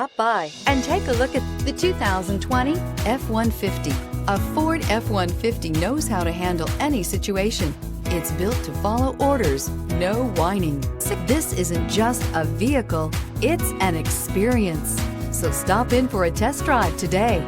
Stop by and take a look at the 2020 F-150. A Ford F-150 knows how to handle any situation. It's built to follow orders, no whining. This isn't just a vehicle, it's an experience. So stop in for a test drive today.